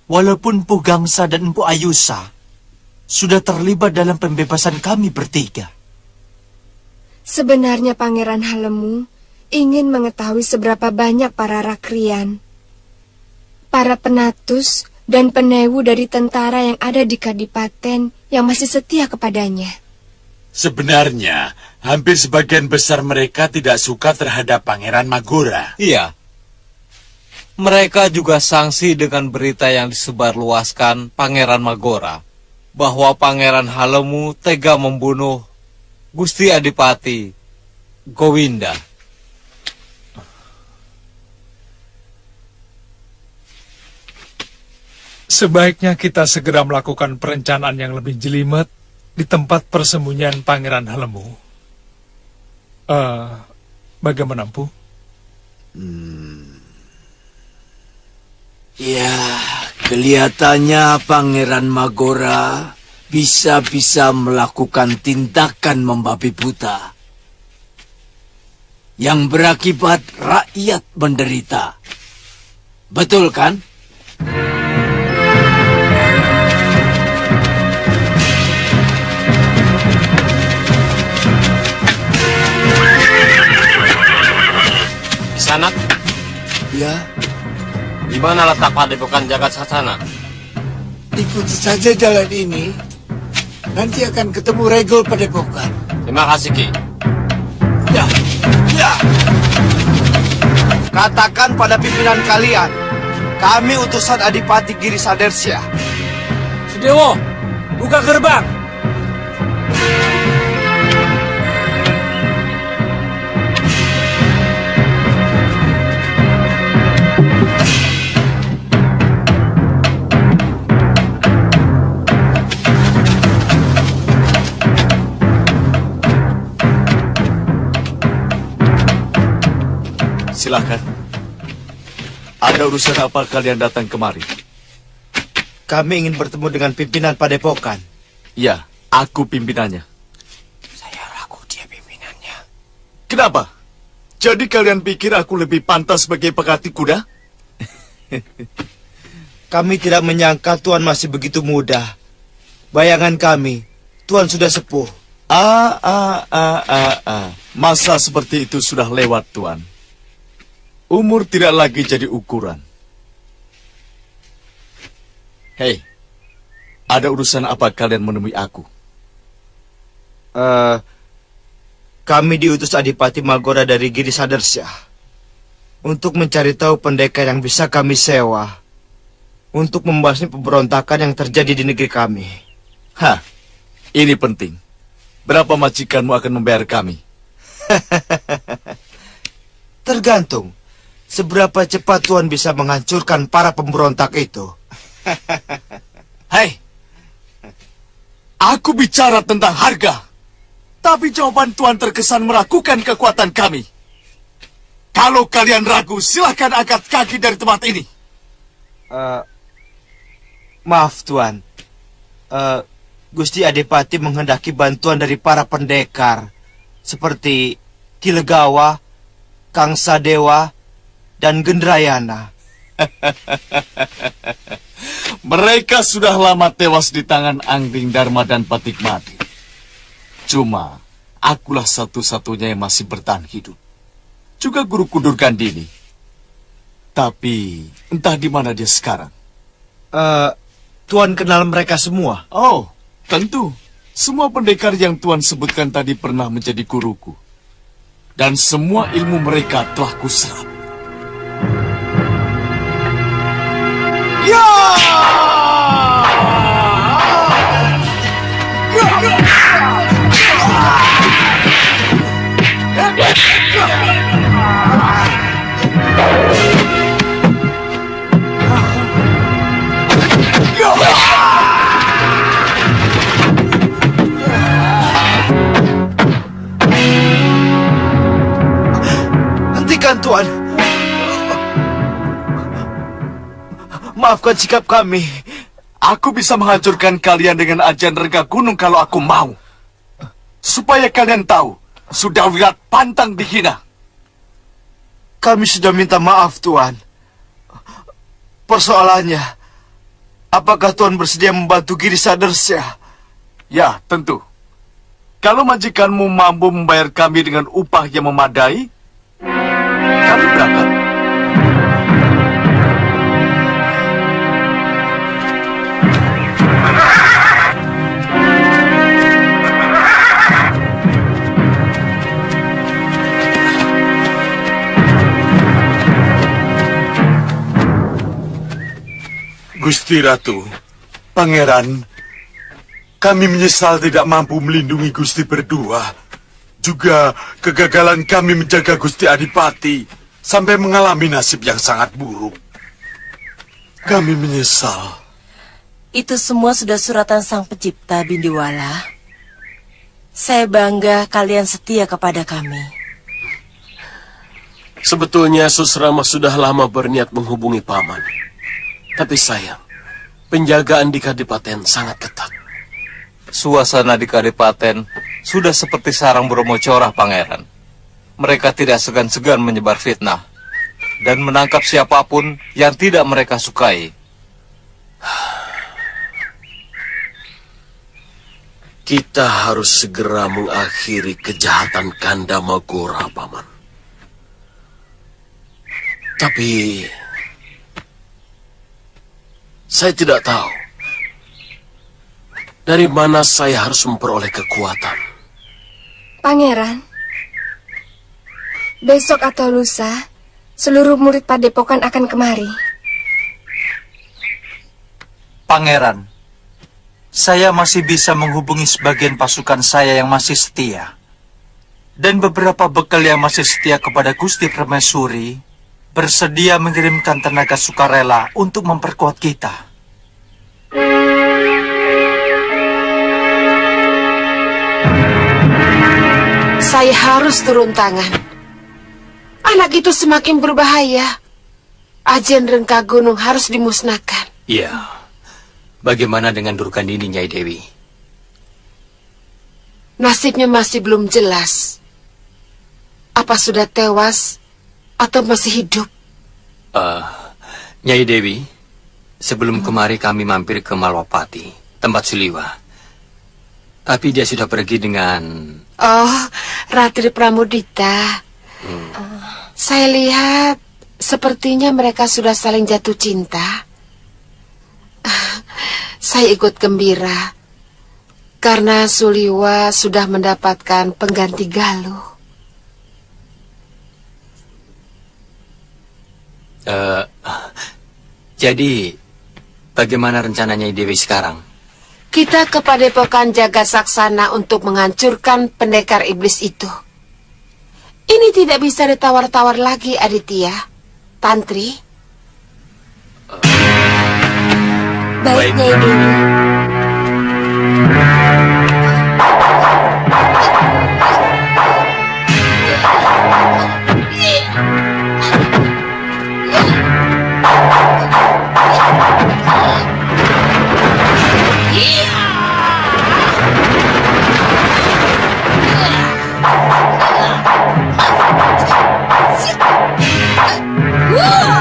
Walaupun Empu Gangsa dan Empu Ayusa sudah terlibat dalam pembebasan kami bertiga. Sebenarnya Pangeran Halemu ingin mengetahui seberapa banyak para rakrian, para penatus, dan penewu dari tentara yang ada di Kadipaten yang masih setia kepadanya. Sebenarnya, hampir sebagian besar mereka tidak suka terhadap Pangeran Magora. Iya. Mereka juga sangsi dengan berita yang disebarluaskan Pangeran Magora bahwa Pangeran Halemu tega membunuh Gusti Adipati Gowinda. Sebaiknya kita segera melakukan perencanaan yang lebih jelimet di tempat persembunyian Pangeran Halemu. Bagaimana, Empu? Ya, kelihatannya Pangeran Magora bisa-bisa melakukan tindakan membabi buta yang berakibat rakyat menderita. Betul kan? Sanak, Ya, di mana letak Padepokan Jagat Sasana? Ikuti saja jalan ini. Nanti akan ketemu Regol Padepokan. Terima kasih, Ki. ya, ya. Katakan pada pimpinan kalian, kami utusan Adipati Giri Sadersya. Sudewo, buka gerbang. Silakan. Ada urusan apa kalian datang kemari? Kami ingin bertemu dengan pimpinan Padepokan. Ya, aku pimpinannya. Saya ragu dia pimpinannya. Kenapa? Jadi kalian pikir aku lebih pantas sebagai pekati kuda? Kami tidak menyangka Tuan masih begitu muda. Bayangan kami, Tuan sudah sepuh. Masa seperti itu sudah lewat, Tuan. Umur tidak lagi jadi ukuran. Hei, ada urusan apa kalian menemui aku? Kami diutus Adipati Magora dari Giri Sadersya untuk mencari tahu pendekar yang bisa kami sewa untuk membasmi pemberontakan yang terjadi di negeri kami. Hah, ini penting. Berapa majikanmu akan membayar kami? Tergantung seberapa cepat Tuan bisa menghancurkan para pemberontak itu. Hei, aku bicara tentang harga. Tapi jawaban Tuan terkesan meragukan kekuatan kami. Kalau kalian ragu, silahkan angkat kaki dari tempat ini. Maaf Tuan, Gusti Adipati menghendaki bantuan dari para pendekar seperti Ki Legawa, Kang Sadewa, dan Gendrayana. Mereka sudah lama tewas di tangan Angling Dharma dan Patikmati. Cuma, akulah satu-satunya yang masih bertahan hidup. Juga Guru Kundur Gandini. Tapi, entah di mana dia sekarang. Tuan kenal mereka semua? Oh, tentu. Semua pendekar yang Tuan sebutkan tadi pernah menjadi guruku. Dan semua ilmu mereka telah kuserap. Tuan. Maafkan sikap kami. Aku bisa menghancurkan kalian dengan ajian rengga gunung kalau aku mau. Supaya kalian tahu, sudah wirat pantang dihina. Kami sudah minta maaf, Tuan. Persoalannya, apakah Tuan bersedia membantu Giri Sadersya? Ya, tentu. Kalau majikanmu mampu membayar kami dengan upah yang memadai, kami berangkat. Gusti Ratu, Pangeran, kami menyesal tidak mampu melindungi Gusti berdua. Juga kegagalan kami menjaga Gusti Adipati sampai mengalami nasib yang sangat buruk. Kami menyesal. Itu semua sudah suratan Sang Pencipta, Bindiwala. Saya bangga kalian setia kepada kami. Sebetulnya Susrama sudah lama berniat menghubungi Paman. Tapi sayang, penjagaan di Kadipaten sangat ketat. Suasana di Kadipaten sudah seperti sarang Bromo Corah, Pangeran. Mereka tidak segan-segan menyebar fitnah dan menangkap siapapun yang tidak mereka sukai. Kita harus segera mengakhiri kejahatan Kanda Magora, Paman. Tapi saya tidak tahu dari mana saya harus memperoleh kekuatan. Pangeran, besok atau lusa, seluruh murid Padepokan akan kemari. Pangeran, saya masih bisa menghubungi sebagian pasukan saya yang masih setia. Dan beberapa bekal yang masih setia kepada Gusti Permaisuri bersedia mengirimkan tenaga sukarela untuk memperkuat kita. Saya harus turun tangan. Anak itu semakin berbahaya. Ajian rengga gunung harus dimusnahkan. Iya. Bagaimana dengan Durgandini, Nyai Dewi? Nasibnya masih belum jelas. Apa sudah tewas atau masih hidup? Nyai Dewi, sebelum kemari kami mampir ke Malwapati, tempat Suliwa. Tapi dia sudah pergi dengan... Oh, Ratri Pramudita. Saya lihat sepertinya mereka sudah saling jatuh cinta. Saya ikut gembira karena Suliwa sudah mendapatkan pengganti Galuh. Jadi, bagaimana rencananya Dewi sekarang? Kita ke Padepokan Jaga Saksana untuk menghancurkan pendekar iblis itu. Ini tidak bisa ditawar-tawar lagi, Aditya. Tantri. Baik, Nyai Dewi. Wah!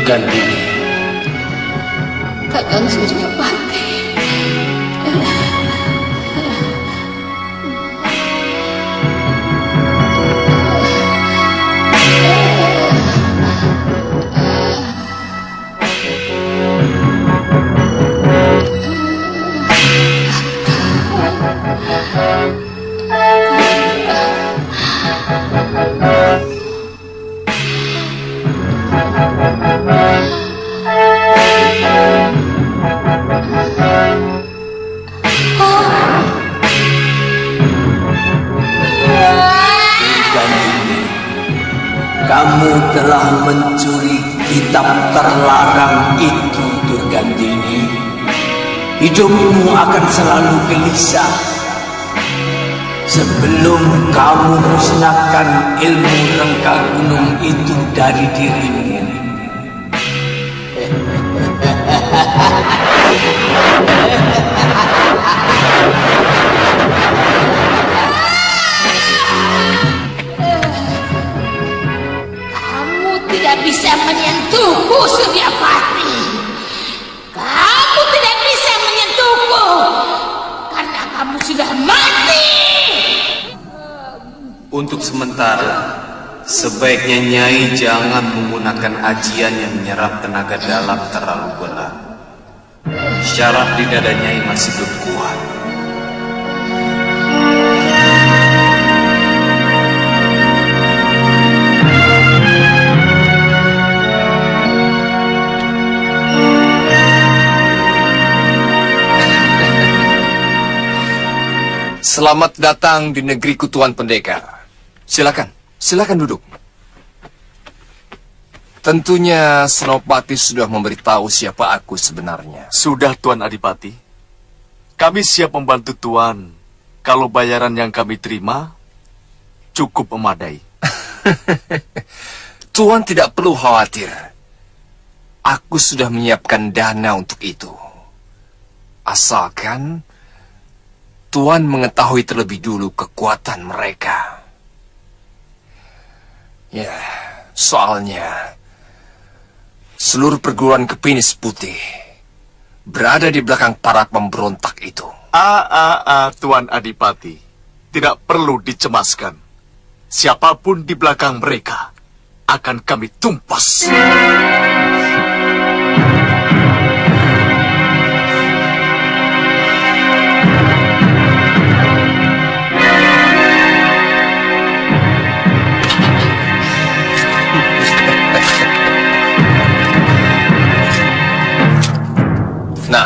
Durgandini. Kakang Suryapati. Kamu telah mencuri kitab terlarang itu, Durgandini. Hidupmu akan selalu gelisah sebelum kamu musnahkan ilmu rengka gunung itu dari dirimu. Tidak bisa menyentuhku, Suryapati. Kamu tidak bisa menyentuhku karena kamu sudah mati. Untuk sementara, sebaiknya Nyai jangan menggunakan ajian yang menyerap tenaga dalam terlalu berat. Syaraf di dada Nyai masih belum kuat. Selamat datang di negeriku, Tuan Pendekar. Silakan duduk. Tentunya Senopati sudah memberitahu siapa aku sebenarnya. Sudah, Tuan Adipati. Kami siap membantu Tuan kalau bayaran yang kami terima cukup memadai. Tuan tidak perlu khawatir. Aku sudah menyiapkan dana untuk itu. Asalkan Tuan mengetahui terlebih dulu kekuatan mereka. Ya, soalnya seluruh perguruan Kepinis Putih berada di belakang para pemberontak itu. Tuan Adipati, tidak perlu dicemaskan. Siapapun di belakang mereka akan kami tumpas. Nah,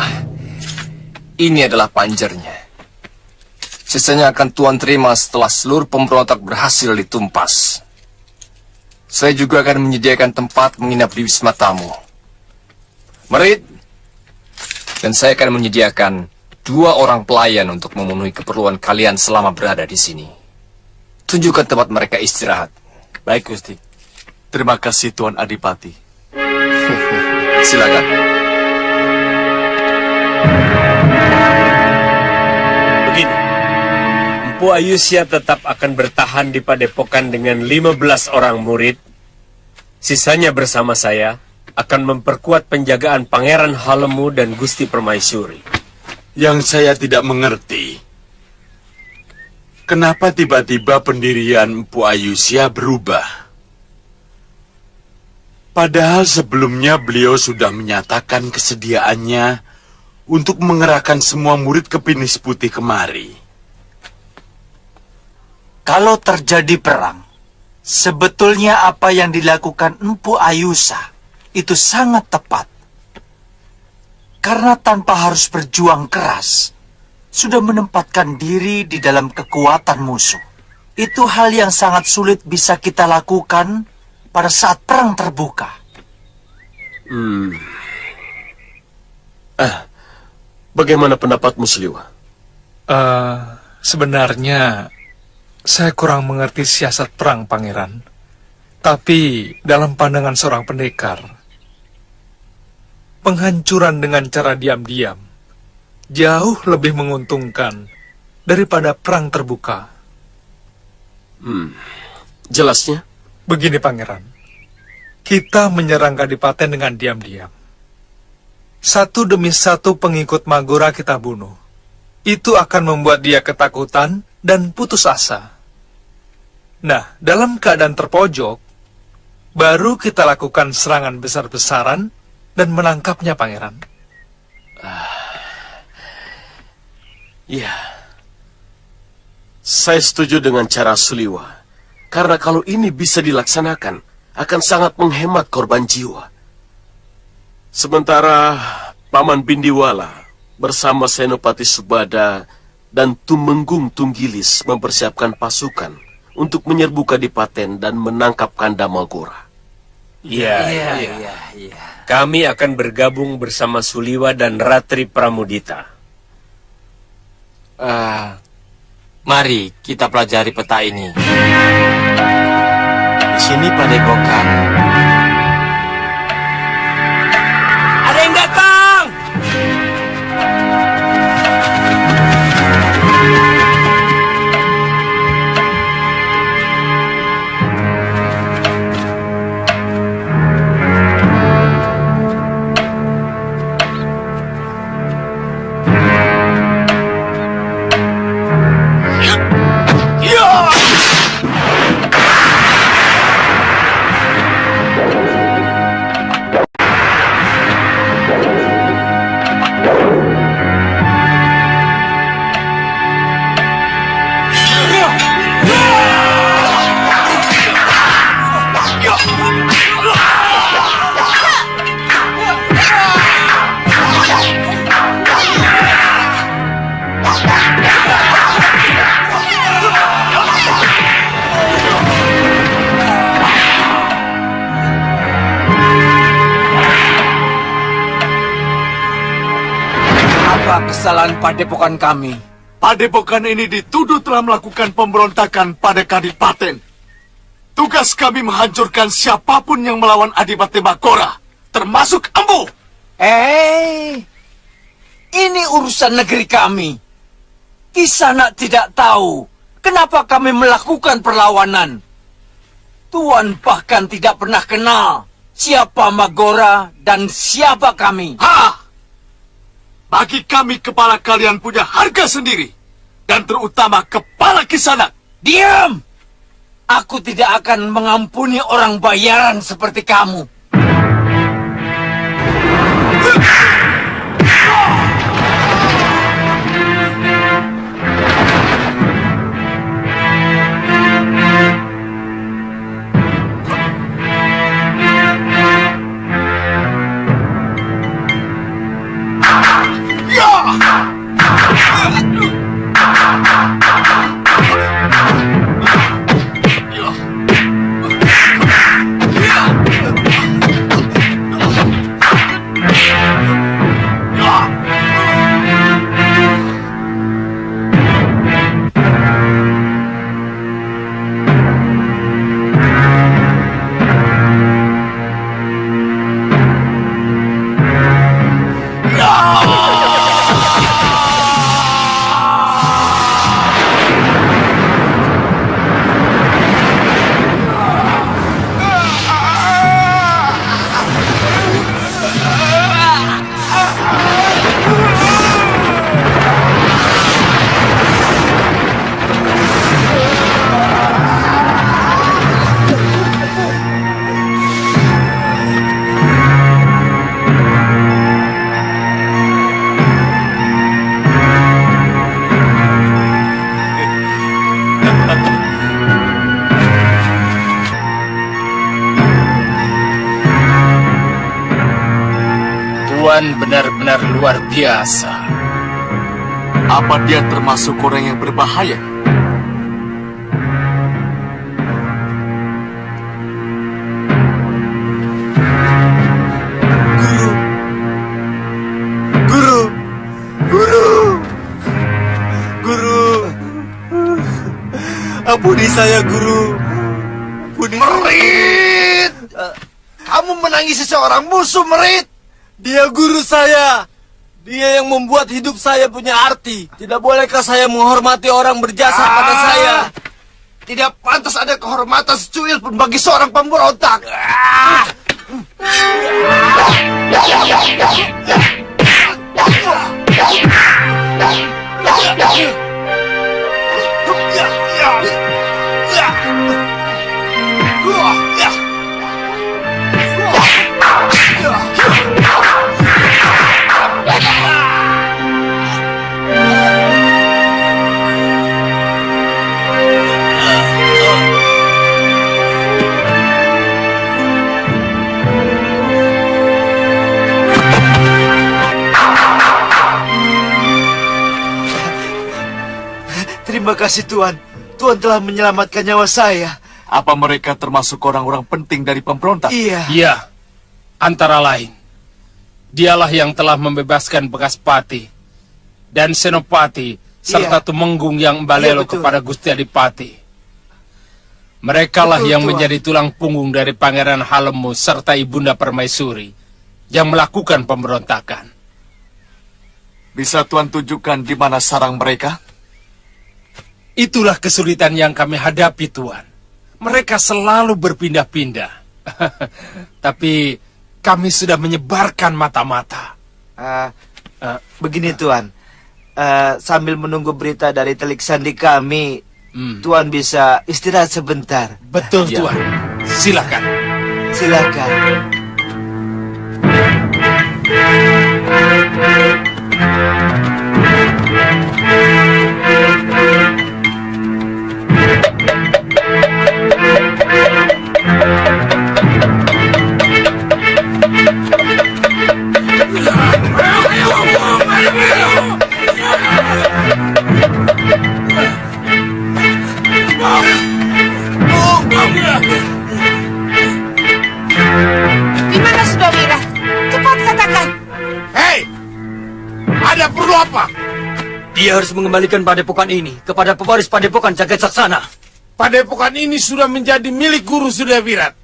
ini adalah panjernya. Sisanya akan Tuan terima setelah seluruh pemberontak berhasil ditumpas. Saya juga akan menyediakan tempat menginap di Wisma Tamu. Merit, dan saya akan menyediakan 2 orang pelayan untuk memenuhi keperluan kalian selama berada di sini. Tunjukkan tempat mereka istirahat. Baik, Gusti. Terima kasih, Tuan Adipati. Silakan. Begini, Empu Ayusya tetap akan bertahan di padepokan dengan 15 orang murid. Sisanya bersama saya akan memperkuat penjagaan Pangeran Halemu dan Gusti Permaisuri. Yang saya tidak mengerti, kenapa tiba-tiba pendirian Empu Ayusya berubah? Padahal sebelumnya beliau sudah menyatakan kesediaannya untuk mengerahkan semua murid Kepinis Putih kemari. Kalau terjadi perang, sebetulnya apa yang dilakukan Empu Ayusa itu sangat tepat. Karena tanpa harus berjuang keras, sudah menempatkan diri di dalam kekuatan musuh. Itu hal yang sangat sulit bisa kita lakukan pada saat perang terbuka. Bagaimana pendapatmu, Sliwa? Sebenarnya saya kurang mengerti siasat perang, Pangeran. Tapi dalam pandangan seorang pendekar, penghancuran dengan cara diam-diam jauh lebih menguntungkan daripada perang terbuka. Jelasnya? Begini, Pangeran. kita menyerang Kadipaten dengan diam-diam. Satu demi satu pengikut Magora kita bunuh. Itu akan membuat dia ketakutan dan putus asa. Nah, dalam keadaan terpojok, baru kita lakukan serangan besar-besaran dan menangkapnya, Pangeran. Ya, saya setuju dengan cara Suliwa. Karena kalau ini bisa dilaksanakan, akan sangat menghemat korban jiwa. Sementara Paman Bindiwala bersama Senopati Subada dan Tumenggung Tunggilis mempersiapkan pasukan untuk menyerbu Kadipaten dan menangkap Kanda Magora. Iya. Kami akan bergabung bersama Suliwa dan Ratri Pramudita. Mari kita pelajari peta ini. Di sini Padepokan. Ada yang datang! Kesalahan Padepokan kami. Padepokan ini dituduh telah melakukan pemberontakan pada Kadipaten. Tugas kami menghancurkan siapapun yang melawan Adipati Magora, termasuk Empu. Ini urusan negeri kami. Kisanak tidak tahu kenapa kami melakukan perlawanan. Tuan bahkan tidak pernah kenal siapa Magora dan siapa kami. Bagi kami kepala kalian punya harga sendiri. Dan terutama kepala Kisanak. Diam! Aku tidak akan mengampuni orang bayaran seperti kamu. Tuan benar-benar luar biasa. Apa dia termasuk orang yang berbahaya? Ampuni saya, Guru. Merit! Kamu menangisi seorang musuh, Merit. Dia guru saya. Dia yang membuat hidup saya punya arti. Tidak bolehkah saya menghormati orang berjasa pada saya? Tidak pantas ada kehormatan secuil pun bagi seorang pemberontak. Terima kasih Tuan. Tuan telah menyelamatkan nyawa saya. Apa mereka termasuk orang-orang penting dari pemberontak? Iya. Iya, antara lain. Dialah yang telah membebaskan bekas Pati dan Senopati serta Tumenggung yang Balelo kepada Gusti Adipati. Merekalah yang menjadi tulang punggung dari Pangeran Halemu serta Ibunda Permaisuri yang melakukan pemberontakan. Bisa Tuan tunjukkan di mana sarang mereka? Itulah kesulitan yang kami hadapi, Tuan. Mereka selalu berpindah-pindah. Tapi kami sudah menyebarkan mata-mata. Begini, Tuan. Sambil menunggu berita dari telik sandi kami, Tuan bisa istirahat sebentar. Betul, Tuan. Silakan. Silakan. Di mana Sudawira? Cepat katakan. Hei, ada perlu apa? Dia harus mengembalikan padepokan ini kepada pewaris padepokan Jagat Saksana. Padepokan ini sudah menjadi milik Guru Sudawirat.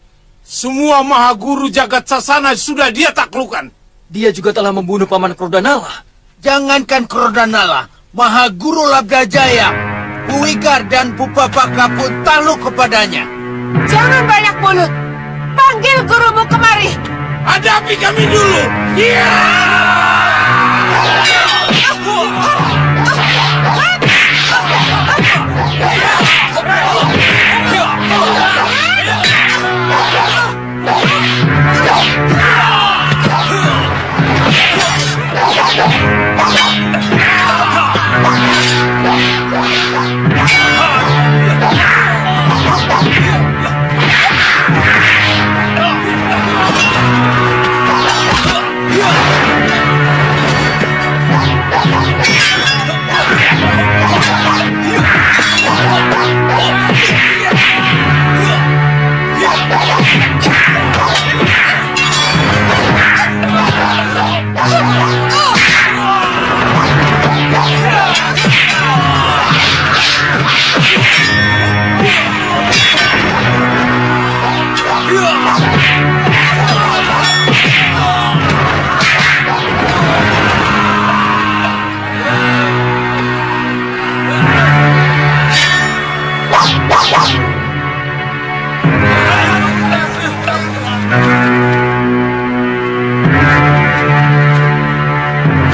Semua maha guru Jagat Saksana sudah dia taklukkan. Dia juga telah membunuh Paman Krodanala. Jangankan Krodanala, Maha Guru Labdajaya, Buwikar dan Pupapaka pun takluk kepadanya. Jangan banyak mulut. Panggil gurumu kemari. Hadapi kami dulu. Iya.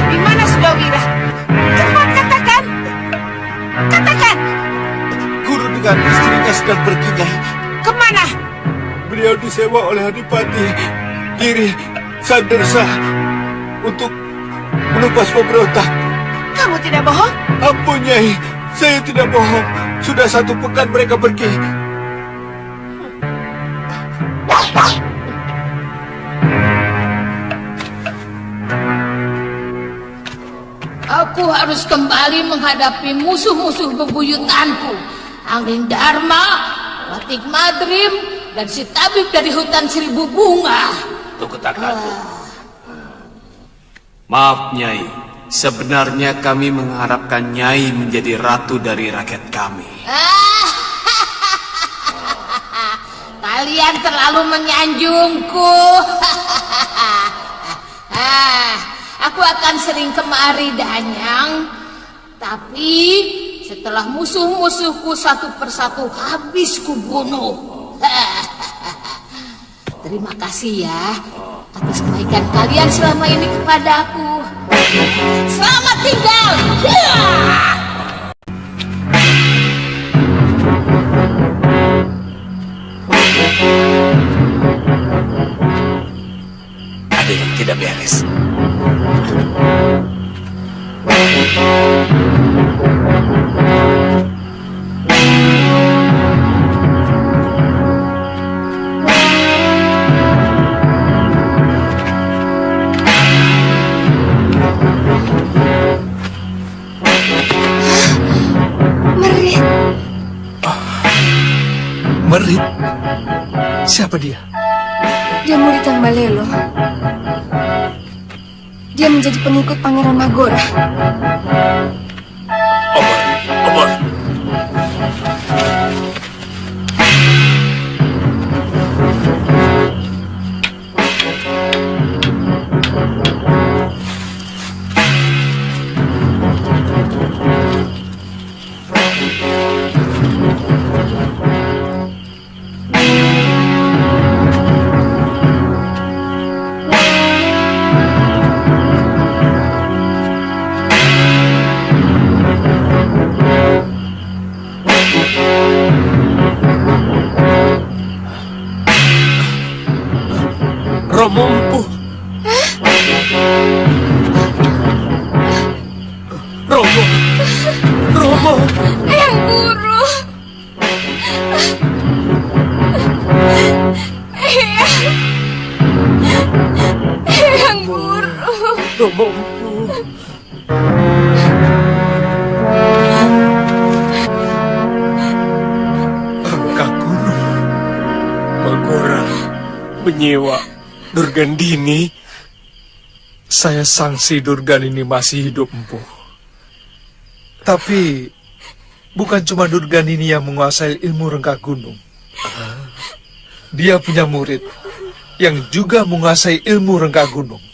Di mana Sudawira? Cepat katakan. Katakan. Guru dengan istrinya sedang pergi, Nyai. Kemana? Beliau disewa oleh Adipati Giri Sandersa untuk menumpas pemberontak. Kamu tidak bohong? Ampun, Nyai. Saya tidak bohong. Sudah 1 pekan mereka pergi. Aku harus kembali menghadapi musuh-musuh bebuyutanku. Angling Dharma, Batik Madrim, dan si tabib dari hutan 1000 bunga. Tunggu Takatu. Maaf Nyai, sebenarnya kami mengharapkan Nyai menjadi ratu dari rakyat kami. Kalian terlalu menyanjungku. Aku akan sering kemari, Danyang. Tapi setelah musuh-musuhku satu persatu habis kubunuh. terima kasih ya atas kebaikan kalian selama ini kepadaku. Selamat tinggal. Ada yang tidak beres. Merit? Siapa dia? Dia murid yang Balelo. Dia menjadi pengikut Pangeran Magora. Obor. Romo Empu. Romo. Eyang Guru. Eyang Guru. Romo Empu. Rangka Gunung. Magora menyewa Durgandini. Saya sangsi Durgandini masih hidup, Empu. Tapi bukan cuma Durgandini yang menguasai ilmu Rangka Gunung. Dia punya murid yang juga menguasai ilmu Rangka Gunung.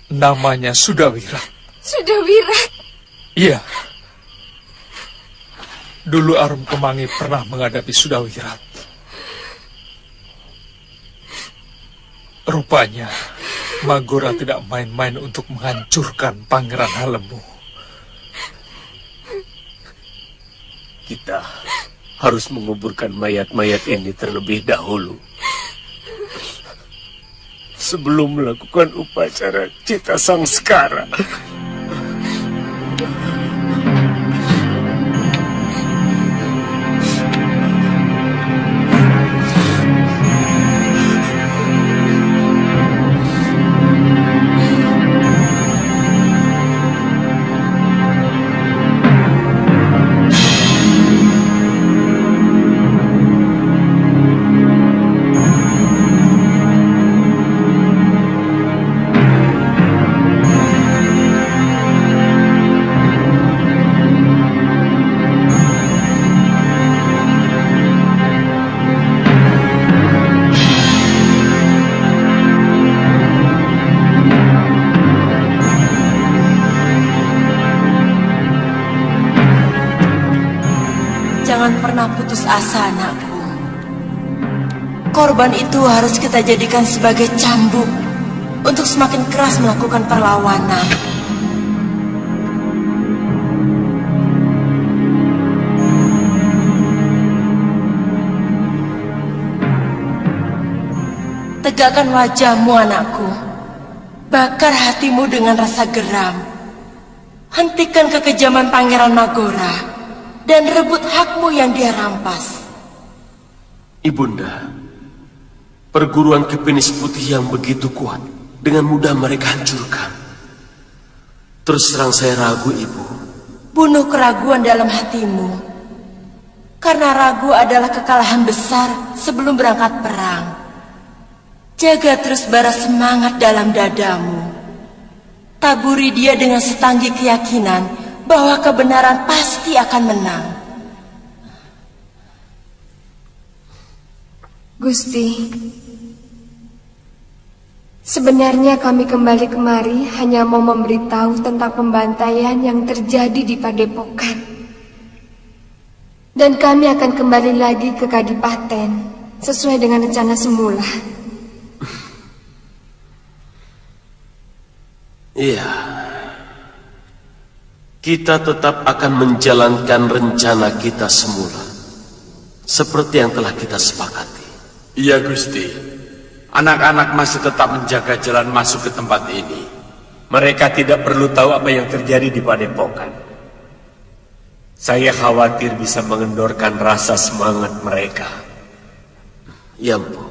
Namanya Sudawirat. Sudawirat? Iya. Dulu Arum Kemangi pernah menghadapi Sudawirat. Rupanya Magora tidak main-main untuk menghancurkan Pangeran Halemu. Kita harus menguburkan mayat-mayat ini terlebih dahulu. Sebelum melakukan upacara Cita Sangskara. Jangan pernah putus asa, anakku. Korban itu harus kita jadikan sebagai cambuk untuk semakin keras melakukan perlawanan. Tegakkan wajahmu, anakku. Bakar hatimu dengan rasa geram. Hentikan kekejaman Pangeran Magora dan rebut hakmu yang dia rampas. Ibunda, perguruan Kepenis Putih yang begitu kuat, dengan mudah mereka hancurkan. Terus terang saya ragu, Ibu. Bunuh keraguan dalam hatimu, karena ragu adalah kekalahan besar sebelum berangkat perang. Jaga terus bara semangat dalam dadamu. Taburi dia dengan setanggi keyakinan bahwa kebenaran pasti akan menang. Gusti, sebenarnya kami kembali kemari hanya mau memberitahu tentang pembantaian yang terjadi di Padepokan. Dan kami akan kembali lagi ke Kadipaten sesuai dengan rencana semula. Iya. Kita tetap akan menjalankan rencana kita semula, seperti yang telah kita sepakati. Iya, Gusti. Anak-anak masih tetap menjaga jalan masuk ke tempat ini. Mereka tidak perlu tahu apa yang terjadi di Padepokan. Saya khawatir bisa mengendorkan rasa semangat mereka. Ya, Mpu.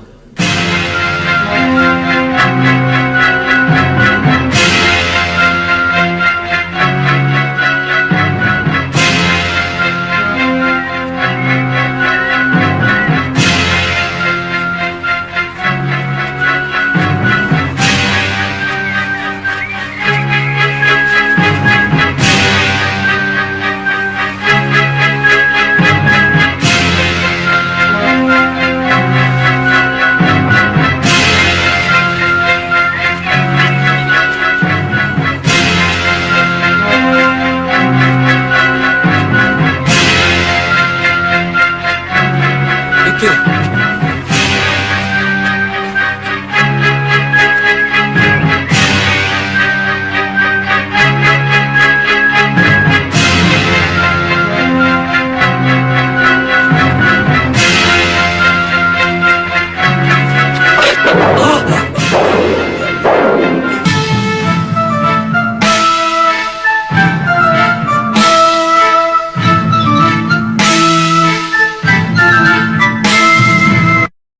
Itu